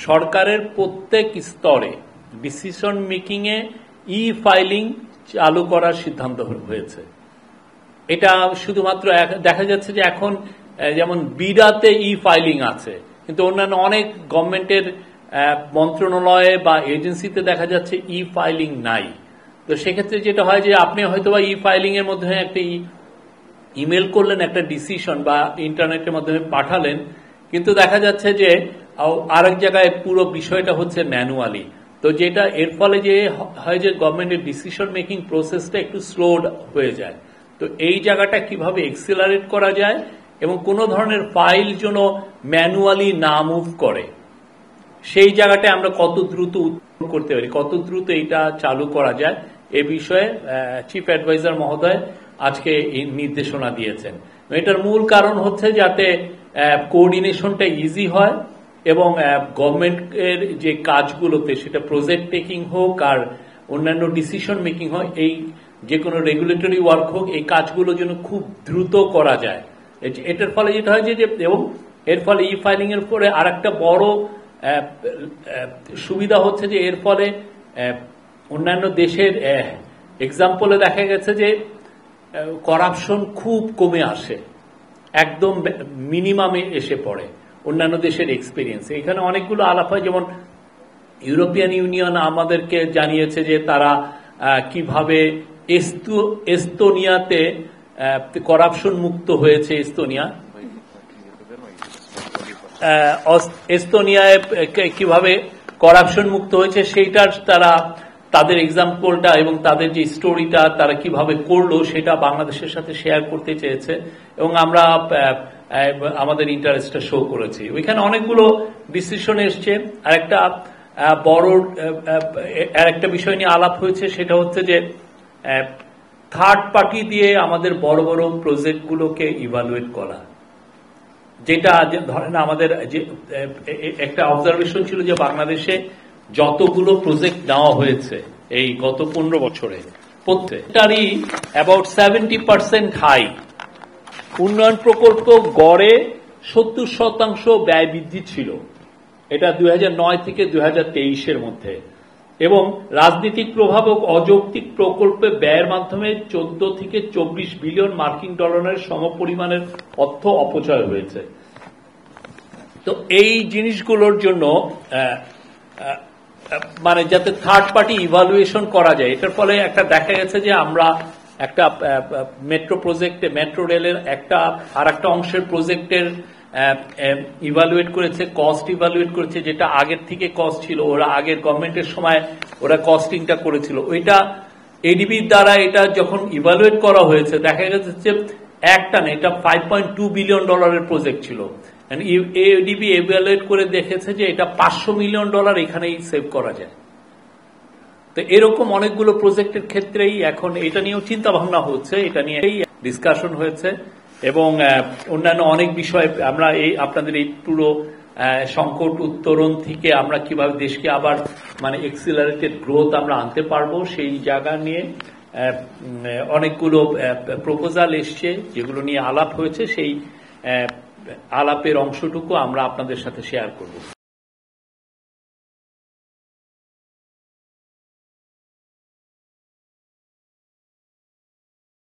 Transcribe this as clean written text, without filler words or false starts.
সরকারের প্রত্যেক স্তরে ডিসিশন মেকিং এ ই ফাইলিং চালু করার সিদ্ধান্ত হয়েছে। এটা শুধুমাত্র দেখা যাচ্ছে যে এখন যেমন বিডাতে ই ফাইলিং আছে, কিন্তু অন্যান্য অনেক গভর্নমেন্টের মন্ত্রণালয়ে বা এজেন্সিতে দেখা যাচ্ছে ই ফাইলিং নাই। তো সেক্ষেত্রে যেটা হয় যে আপনি হয়তোবা ই ফাইলিং এর মধ্যে একটা ইমেল করলেন, একটা ডিসিশন বা ইন্টারনেটের মাধ্যমে পাঠালেন, কিন্তু দেখা যাচ্ছে যে আরেক জায়গায় পুরো বিষয়টা হচ্ছে ম্যানুয়ালি। তো যেটা এর ফলে যে হয় যে গভর্নমেন্টের ডিসিশন মেকিং প্রসেসটা একটু স্লো হয়ে যায়। তো এই জায়গাটা কিভাবে এক্সিলারেট করা যায় এবং কোন ধরনের ফাইল যেন ম্যানুয়ালি না মুভ করে, সেই জায়গাটা আমরা কত দ্রুত উত্তোলন করতে পারি, কত দ্রুত এটা চালু করা যায়, এ বিষয়ে চিফ অ্যাডভাইজার মহোদয় আজকে নির্দেশনা দিয়েছেন। এটার মূল কারণ হচ্ছে যাতে কোঅর্ডিনেশনটা ইজি হয় এবং গভর্নমেন্টের যে কাজগুলোতে, সেটা প্রজেক্ট টেকিং হোক আর অন্যান্য ডিসিশন মেকিং হয়, এই যে কোনো রেগুলেটরি ওয়ার্ক হোক, এই কাজগুলো যেন খুব দ্রুত করা যায়। এটার ফলে যেটা হয় যে এবং এর ফলে ই ফাইলিং এর পরে আর একটা বড় সুবিধা হচ্ছে যে এর ফলে অন্যান্য দেশের এক্সাম্পলে দেখা গেছে যে করাপশন খুব কমে আসে, একদম মিনিমামে এসে পড়ে অন্যান্য দেশের এক্সপিরিয়েন্স। এখানে অনেকগুলো আলাপ হয়, যেমন ইউরোপিয়ান ইউনিয়ন আমাদেরকে জানিয়েছে যে তারা কিভাবে এস্তোনিয়াতে করাপশন মুক্ত হয়েছে। এস্তোনিয়ায় কিভাবে করাপশন মুক্ত হয়েছে সেইটার তাদের এক্সাম্পলটা এবং তাদের যে স্টোরিটা তারা কিভাবে করলো সেটা বাংলাদেশের সাথে শেয়ার করতে চেয়েছে এবং আমরা আমাদের ইন্টারেস্টটা শো করেছি। ওইখানে অনেকগুলো ডিসিশন এসছে। আরেকটা বড় আরেকটা বিষয় নিয়ে আলাপ হয়েছে, সেটা হচ্ছে যে থার্ড পার্টি দিয়ে আমাদের বড় বড় প্রজেক্টগুলোকে ইভালুয়েট করা। যেটা ধরেন আমাদের যে একটা অবজারভেশন ছিল যে বাংলাদেশে যতগুলো প্রজেক্ট নেওয়া হয়েছে এই গত 15 বছরে, প্রত্যেকটারই অ্যাবাউট 70% হাই। উন্নয়ন প্রকল্প গড়ে 70% ব্যয় বৃদ্ধি ছিল, এটা 2009 থেকে 2023-এর মধ্যে। এবং রাজনৈতিক প্রভাব ও অযৌক্তিক প্রকল্পে ব্যয়ের মাধ্যমে 14 থেকে 24 বিলিয়ন মার্কিন ডলারের সমপরিমাণের অর্থ অপচয় হয়েছে। তো এই জিনিসগুলোর জন্য মানে যাতে থার্ড পার্টি ইভালুয়েশন করা যায়, এটার ফলে একটা দেখা গেছে যে আমরা একটা মেট্রো প্রজেক্টে, মেট্রো রেলের একটা অংশের প্রজেক্টের ইভালুয়েট করেছে, কস্ট ইভালুয়েট করেছে, যেটা আগের থেকে কস্ট ছিল, ওরা আগের গভর্নমেন্টের সময় ওরা কস্টিংটা করেছিল, ওইটা এডিবির দ্বারা এটা যখন ইভালুয়েট করা হয়েছে দেখা গেছে যে একটা না, এটা 5.2 বিলিয়ন ডলারের প্রজেক্ট ছিল। এডিবি ইভালুয়েট করে দেখেছে যে এটা 500 মিলিয়ন ডলার এখানেই সেভ করা যায়। তো এরকম অনেকগুলো প্রজেক্টের ক্ষেত্রেই এখন এটা নিয়েও চিন্তা ভাবনা হচ্ছে, এটা নিয়ে ডিসকাশন হয়েছে এবং অন্যান্য অনেক বিষয় আমরা আপনাদের এই পুরো সংকট উত্তরণ থেকে আমরা কিভাবে দেশকে আবার মানে এক্সিলারেটেড গ্রোথ আমরা আনতে পারবো, সেই জায়গা নিয়ে অনেকগুলো প্রপোজাল এসছে, যেগুলো নিয়ে আলাপ হয়েছে। সেই আলাপের অংশটুকু আমরা আপনাদের সাথে শেয়ার করব।